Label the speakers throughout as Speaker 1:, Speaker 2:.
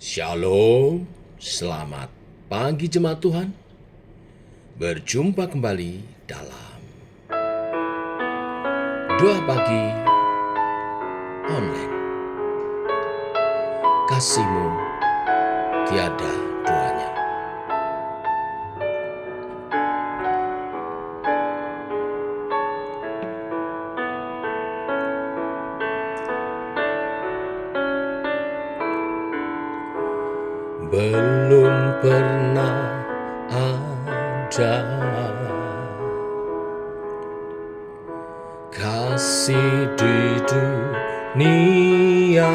Speaker 1: Shalom, selamat pagi jemaat Tuhan. Berjumpa kembali dalam Doa Pagi Online. Kasih-Mu tiada duanya. Belum pernah ada kasih di dunia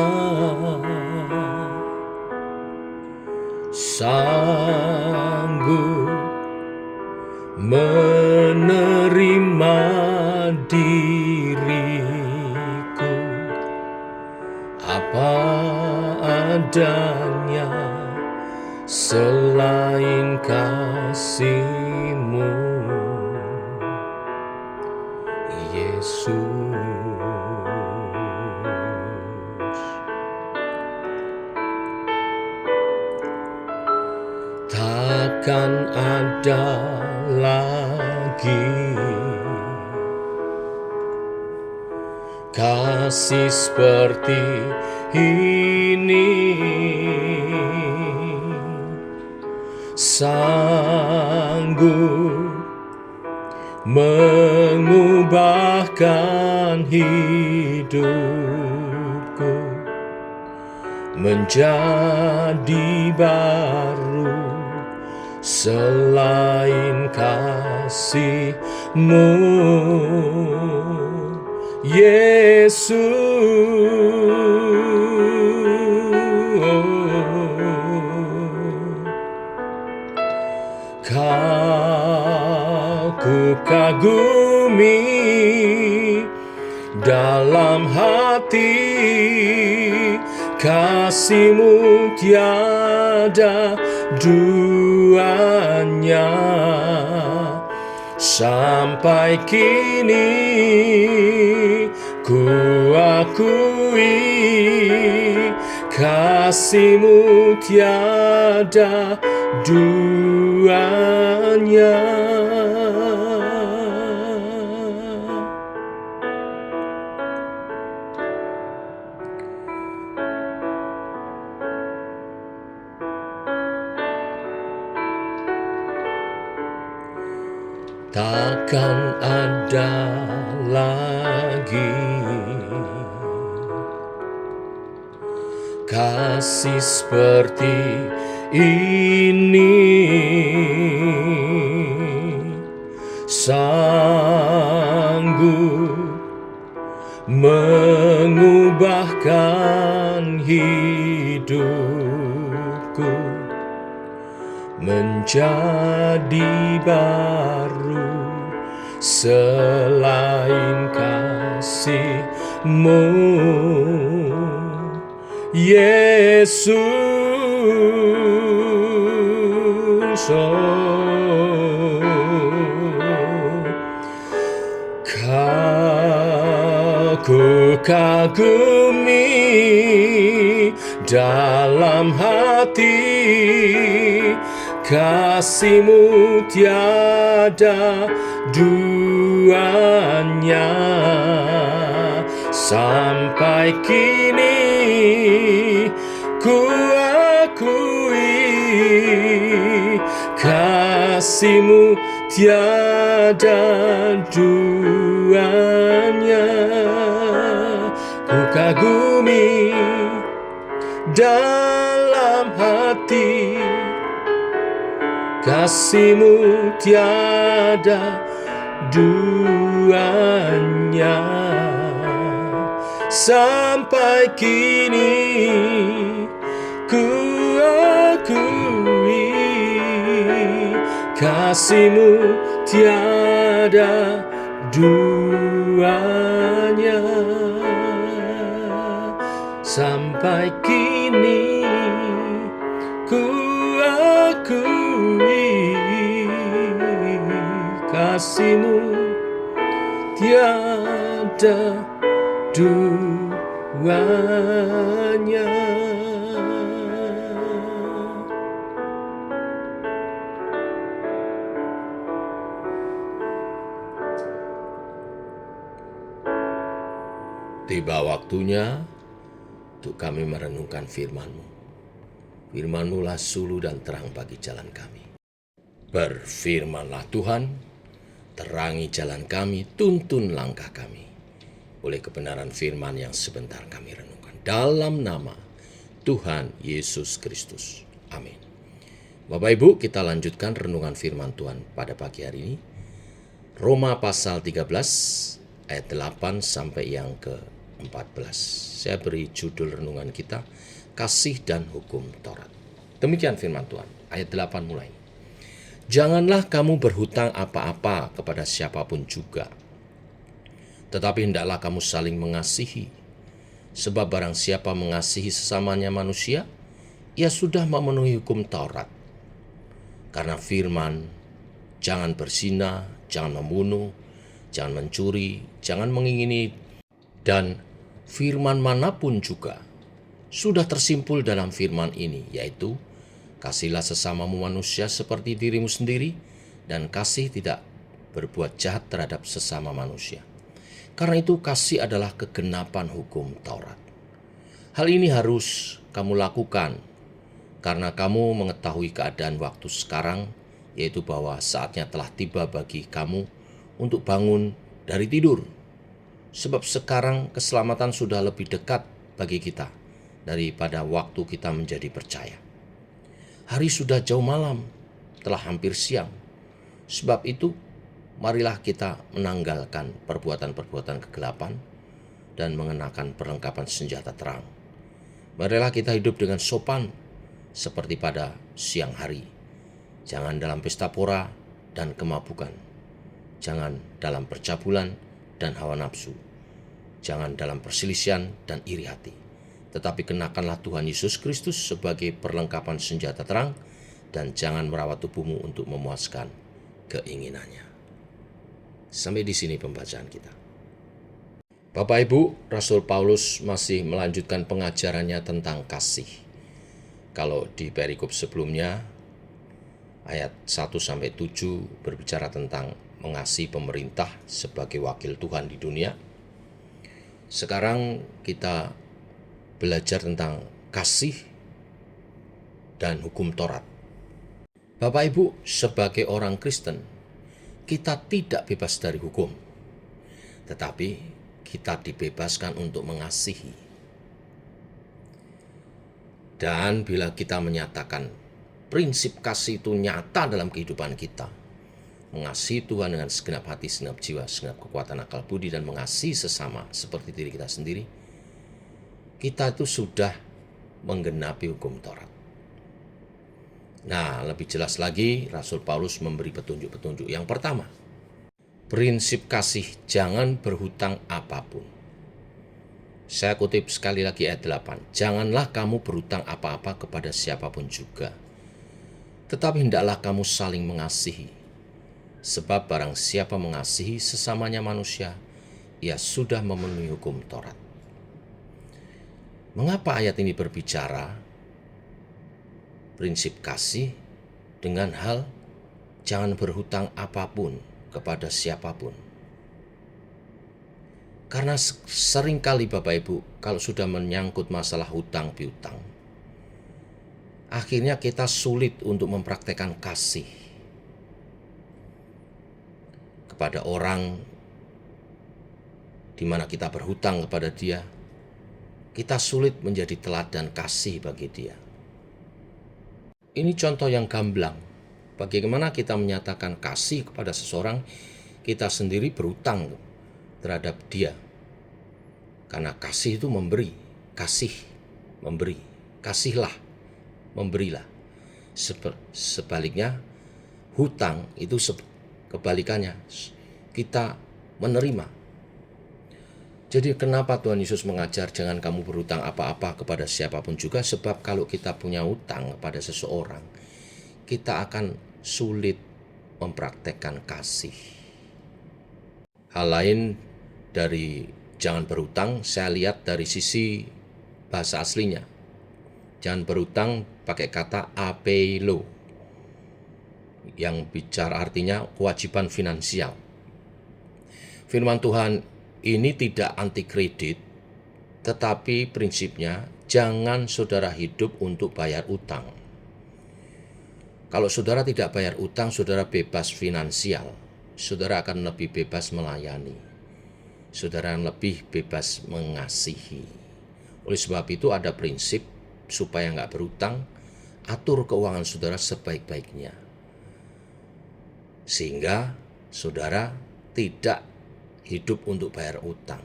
Speaker 1: sanggup menerima diriku apa adanya, selain kasih-Mu, Yesus. Takkan ada lagi kasih seperti ini, sanggup mengubahkan hidupku menjadi baru, selain kasih-Mu, Yesus. Kau ku kagumi dalam hati, kasih-Mu tiada duanya. Sampai kini ku akui kasih-Mu tiada duanya. Takkan ada lagi kasih seperti ini, sanggup mengubahkan hidupku menjadi baru, selain kasih-Mu, Yesus. Kau ku kagumi dalam hati, kasih-Mu tiada duanya. Sampai kini ku akui kasih-Mu tiada duanya. Ku kagumi dalam hati, kasih-Mu tiada duanya. Sampai kini ku akui kasih-Mu tiada duanya. Sampai kini ku akui kasih-Mu tiada duanya. Tiba waktunya untuk kami merenungkan firman-Mu. Firman-Mu lah suluh dan terang bagi jalan kami. Berfirmanlah Tuhan, terangi jalan kami, tuntun langkah kami. Oleh kebenaran firman yang sebentar kami renungkan. Dalam nama Tuhan Yesus Kristus. Amin. Bapak Ibu, kita lanjutkan renungan firman Tuhan pada pagi hari ini. Roma pasal 13 ayat 8 sampai yang ke-14. Saya beri judul renungan kita, Kasih dan Hukum Taurat. Demikian firman Tuhan, ayat 8 mulai. Janganlah kamu berhutang apa-apa kepada siapapun juga, tetapi hendaklah kamu saling mengasihi. Sebab barang siapa mengasihi sesamanya manusia, ia sudah memenuhi hukum Taurat. Karena firman, jangan berzina, jangan membunuh, jangan mencuri, jangan mengingini, dan firman manapun juga sudah tersimpul dalam firman ini, yaitu kasihlah sesamamu manusia seperti dirimu sendiri, dan kasih tidak berbuat jahat terhadap sesama manusia. Karena itu kasih adalah kegenapan hukum Taurat. Hal ini harus kamu lakukan karena kamu mengetahui keadaan waktu sekarang, yaitu bahwa saatnya telah tiba bagi kamu untuk bangun dari tidur. Sebab sekarang keselamatan sudah lebih dekat bagi kita daripada waktu kita menjadi percaya. Hari sudah jauh malam, telah hampir siang. Sebab itu, marilah kita menanggalkan perbuatan-perbuatan kegelapan dan mengenakan perlengkapan senjata terang. Marilah kita hidup dengan sopan seperti pada siang hari. Jangan dalam pesta pora dan kemabukan. Jangan dalam percabulan dan hawa nafsu. Jangan dalam perselisihan dan iri hati. Tetapi kenakanlah Tuhan Yesus Kristus sebagai perlengkapan senjata terang, dan jangan merawat tubuhmu untuk memuaskan keinginannya. Sampai di sini pembacaan kita. Bapak Ibu, Rasul Paulus masih melanjutkan pengajarannya tentang kasih. Kalau di perikop sebelumnya, ayat 1-7 berbicara tentang mengasihi pemerintah sebagai wakil Tuhan di dunia. Sekarang kita belajar tentang kasih dan hukum Taurat. Bapak Ibu, sebagai orang Kristen, kita tidak bebas dari hukum, tetapi kita dibebaskan untuk mengasihi. Dan bila kita menyatakan prinsip kasih itu nyata dalam kehidupan kita, mengasihi Tuhan dengan segenap hati, segenap jiwa, segenap kekuatan akal budi, dan mengasihi sesama seperti diri kita sendiri, kita itu sudah menggenapi hukum Taurat. Nah, lebih jelas lagi, Rasul Paulus memberi petunjuk-petunjuk. Yang pertama, prinsip kasih, jangan berhutang apapun. Saya kutip sekali lagi ayat 8. Janganlah kamu berhutang apa-apa kepada siapapun juga, tetapi hendaklah kamu saling mengasihi. Sebab barang siapa mengasihi sesamanya manusia, ia sudah memenuhi hukum Taurat. Mengapa ayat ini berbicara prinsip kasih dengan hal jangan berhutang apapun kepada siapapun? Karena seringkali Bapak Ibu, kalau sudah menyangkut masalah hutang piutang, akhirnya kita sulit untuk mempraktekkan kasih kepada orang di mana kita berhutang kepada dia. Kita sulit menjadi teladan kasih bagi dia. Ini contoh yang gamblang. Bagaimana kita menyatakan kasih kepada seseorang, kita sendiri berhutang terhadap dia. Karena kasih itu memberi, kasih, memberi, kasihlah, memberilah. Sebaliknya, hutang itu kebalikannya, kita menerima. Jadi kenapa Tuhan Yesus mengajar jangan kamu berhutang apa-apa kepada siapapun juga? Sebab kalau kita punya hutang kepada seseorang, kita akan sulit mempraktekkan kasih. Hal lain dari jangan berhutang, saya lihat dari sisi bahasa aslinya. Jangan berhutang pakai kata apelo, yang bicara artinya kewajiban finansial. Firman Tuhan ini tidak anti kredit, Tetapi prinsipnya jangan saudara hidup untuk bayar utang. Kalau saudara tidak bayar utang, saudara bebas finansial. Saudara akan lebih bebas melayani. Saudara lebih bebas mengasihi. Oleh sebab itu ada prinsip supaya nggak berutang, atur keuangan saudara sebaik-baiknya. Sehingga saudara tidak hidup untuk bayar utang.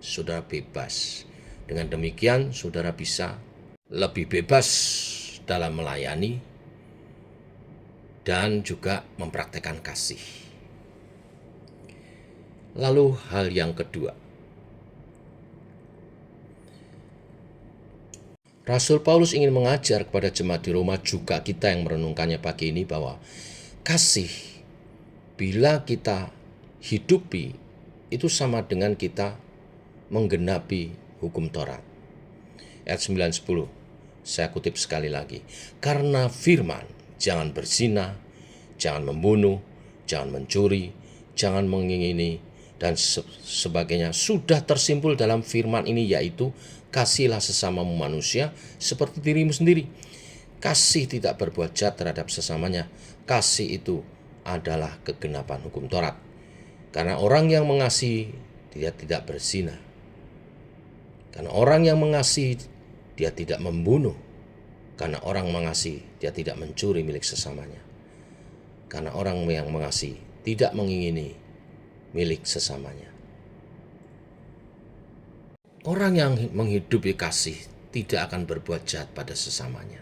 Speaker 1: Saudara bebas. Dengan demikian saudara bisa lebih bebas dalam melayani dan juga mempraktekkan kasih. Lalu hal yang kedua, Rasul Paulus ingin mengajar kepada jemaat di Roma, juga kita yang merenungkannya pagi ini, bahwa kasih bila kita hidupi itu sama dengan kita menggenapi hukum Taurat. Ayat 9-10, saya kutip sekali lagi. Karena firman, jangan berzina, jangan membunuh, jangan mencuri, jangan mengingini, dan sebagainya sudah tersimpul dalam firman ini, yaitu kasihlah sesamamu manusia seperti dirimu sendiri. Kasih tidak berbuat jahat terhadap sesamanya. Kasih itu adalah kegenapan hukum Taurat. Karena orang yang mengasihi, dia tidak berzina. Karena orang yang mengasihi, dia tidak membunuh. Karena orang mengasihi, dia tidak mencuri milik sesamanya. Karena orang yang mengasihi tidak mengingini milik sesamanya. Orang yang menghidupi kasih tidak akan berbuat jahat pada sesamanya.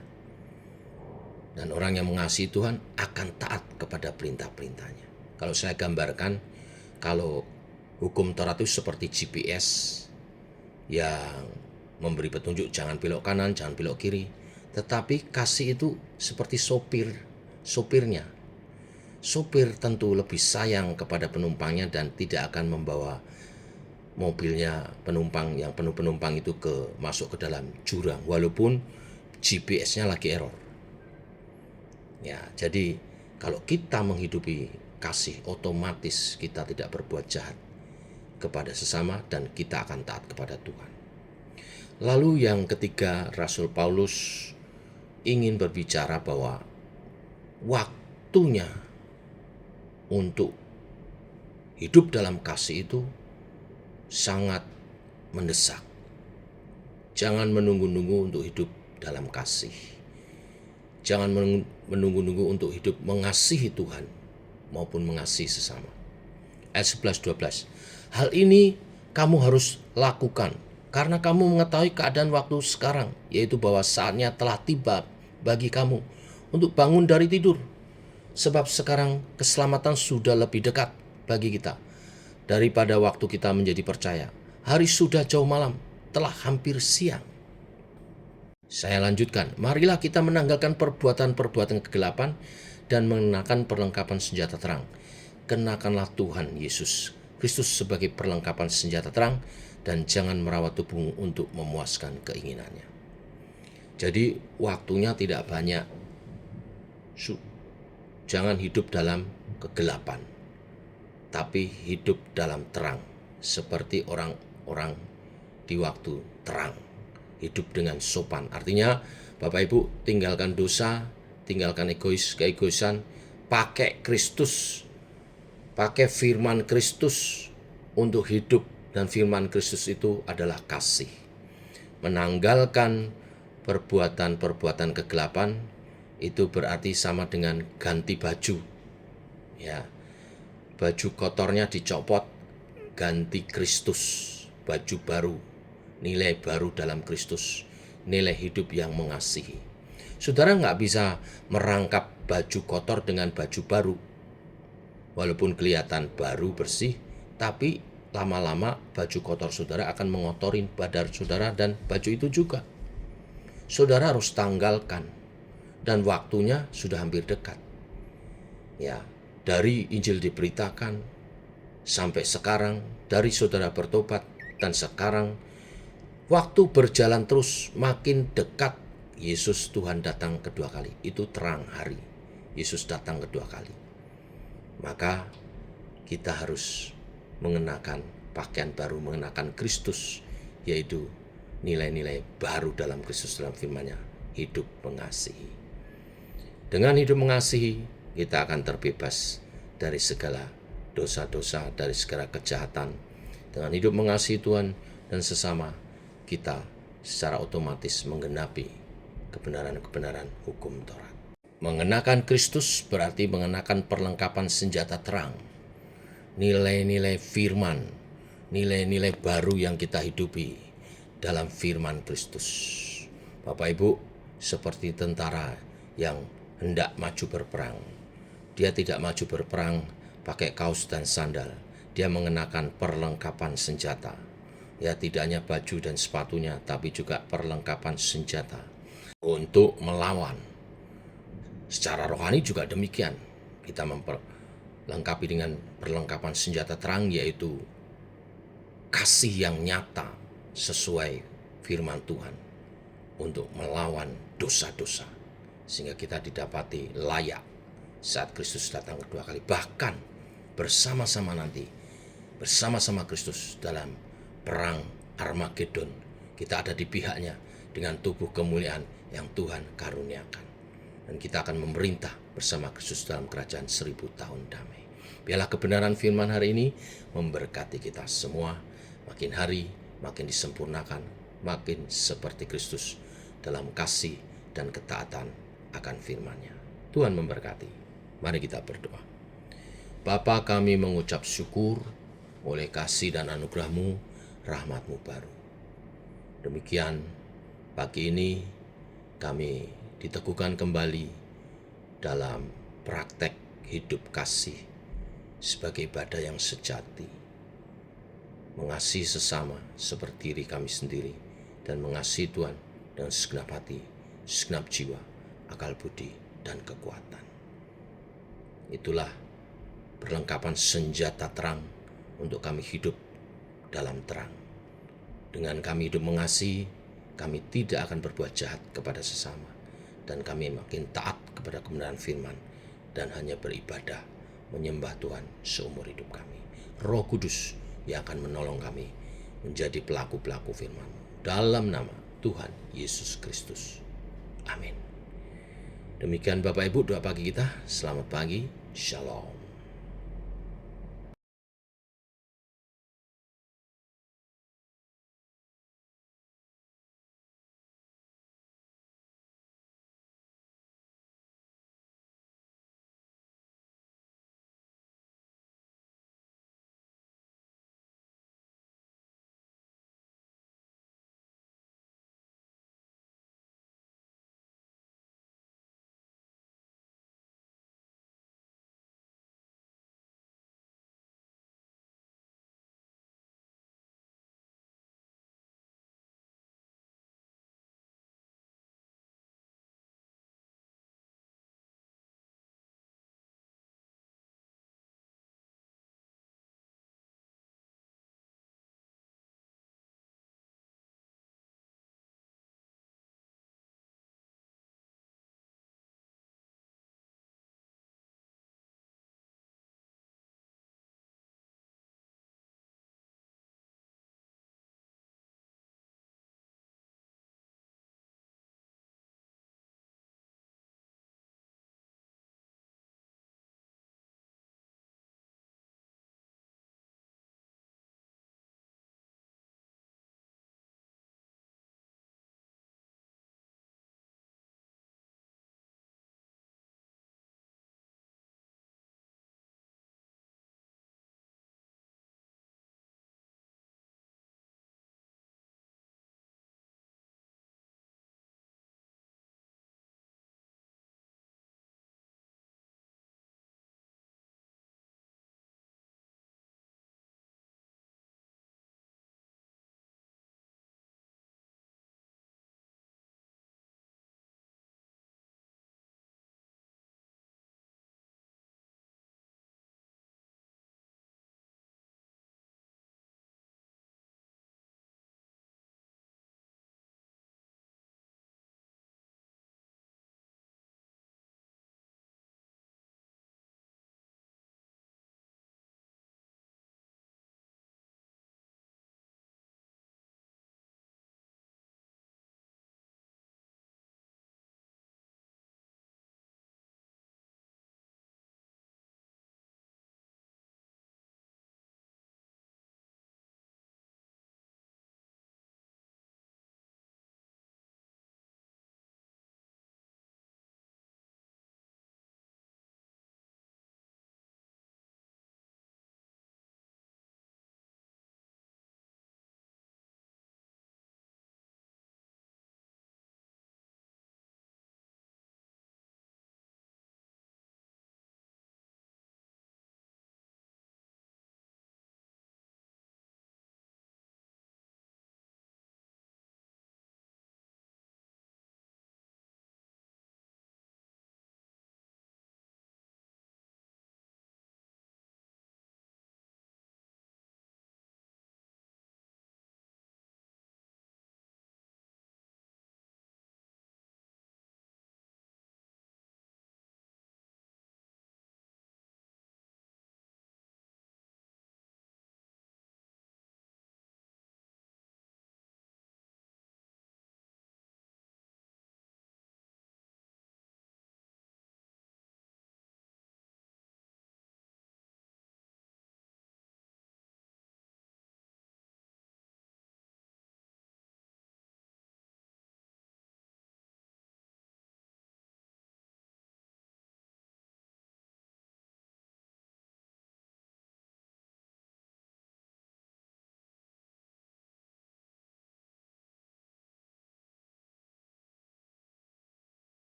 Speaker 1: Dan orang yang mengasihi Tuhan akan taat kepada perintah-perintahnya. Kalau saya gambarkan, kalau hukum Taurat itu seperti GPS yang memberi petunjuk jangan belok kanan, jangan belok kiri. Tetapi kasih itu seperti sopirnya. Sopir tentu lebih sayang kepada penumpangnya dan tidak akan membawa mobilnya penumpang yang penuh penumpang itu masuk ke dalam jurang walaupun GPS-nya lagi error. Ya, jadi kalau kita menghidupi kasih, otomatis kita tidak berbuat jahat kepada sesama dan kita akan taat kepada Tuhan. Lalu yang ketiga, Rasul Paulus ingin berbicara bahwa waktunya untuk hidup dalam kasih itu sangat mendesak. Jangan menunggu-nunggu untuk hidup dalam kasih. Jangan menunggu-nunggu untuk hidup mengasihi Tuhan maupun mengasihi sesama. Ayat 11-12. Hal ini kamu harus lakukan karena kamu mengetahui keadaan waktu sekarang, yaitu bahwa saatnya telah tiba bagi kamu untuk bangun dari tidur. Sebab sekarang keselamatan sudah lebih dekat bagi kita daripada waktu kita menjadi percaya. Hari sudah jauh malam, telah hampir siang. Saya lanjutkan, marilah kita menanggalkan perbuatan-perbuatan kegelapan dan mengenakan perlengkapan senjata terang. Kenakanlah Tuhan Yesus Kristus sebagai perlengkapan senjata terang dan jangan merawat tubuhmu untuk memuaskan keinginannya. Jadi waktunya tidak banyak. Jangan hidup dalam kegelapan, tapi hidup dalam terang, seperti orang-orang di waktu terang. Hidup dengan sopan, artinya Bapak Ibu tinggalkan dosa, tinggalkan keegoisan, pakai Kristus, pakai firman Kristus untuk hidup, dan firman Kristus itu adalah kasih. Menanggalkan perbuatan-perbuatan kegelapan itu berarti sama dengan ganti baju. Ya. Baju kotornya dicopot, ganti Kristus, baju baru, nilai baru dalam Kristus, nilai hidup yang mengasihi. Saudara nggak bisa merangkap baju kotor dengan baju baru. Walaupun kelihatan baru, bersih, tapi lama-lama baju kotor saudara akan mengotori badan saudara dan baju itu juga. Saudara harus tanggalkan, dan waktunya sudah hampir dekat. Ya, dari Injil diberitakan sampai sekarang, dari saudara bertobat dan sekarang, waktu berjalan terus makin dekat. Yesus Tuhan datang kedua kali. Itu terang hari. Yesus datang kedua kali. Maka kita harus mengenakan pakaian baru, mengenakan Kristus, yaitu nilai-nilai baru dalam Kristus dalam firman-Nya, hidup mengasihi. Dengan hidup mengasihi, kita akan terbebas dari segala dosa-dosa, dari segala kejahatan. Dengan hidup mengasihi Tuhan dan sesama, kita secara otomatis menggenapi kebenaran-kebenaran hukum Taurat. Mengenakan Kristus berarti mengenakan perlengkapan senjata terang, nilai-nilai firman, nilai-nilai baru yang kita hidupi dalam firman Kristus. Bapak Ibu, seperti tentara yang hendak maju berperang. Dia tidak maju berperang pakai kaos dan sandal. Dia mengenakan perlengkapan senjata. Ya, tidak hanya baju dan sepatunya, tapi juga perlengkapan senjata untuk melawan. Secara rohani juga demikian. Kita memperlengkapi dengan perlengkapan senjata terang, yaitu kasih yang nyata sesuai firman Tuhan untuk melawan dosa-dosa, sehingga kita didapati layak saat Kristus datang kedua kali, bahkan bersama-sama nanti, bersama-sama Kristus dalam perang Armageddon. Kita ada di pihaknya dengan tubuh kemuliaan yang Tuhan karuniakan, dan kita akan memerintah bersama Kristus dalam kerajaan 1000 tahun damai. Biarlah kebenaran firman hari ini memberkati kita semua, makin hari makin disempurnakan, makin seperti Kristus dalam kasih dan ketaatan akan firman-Nya. Tuhan memberkati. Mari kita berdoa. Bapa, kami mengucap syukur oleh kasih dan anugerah-Mu, rahmat-Mu baru. Demikian pagi ini kami diteguhkan kembali dalam praktek hidup kasih sebagai ibadah yang sejati, mengasihi sesama seperti diri kami sendiri, dan mengasihi Tuhan dengan segenap hati, segenap jiwa, akal budi, dan kekuatan. Itulah perlengkapan senjata terang untuk kami hidup dalam terang. Dengan kami hidup mengasihi, kami tidak akan berbuat jahat kepada sesama, dan kami makin taat kepada kebenaran firman, dan hanya beribadah menyembah Tuhan seumur hidup kami. Roh Kudus yang akan menolong kami menjadi pelaku-pelaku firman-Mu. Dalam nama Tuhan Yesus Kristus. Amin. Demikian Bapak Ibu doa pagi kita. Selamat pagi. Shalom.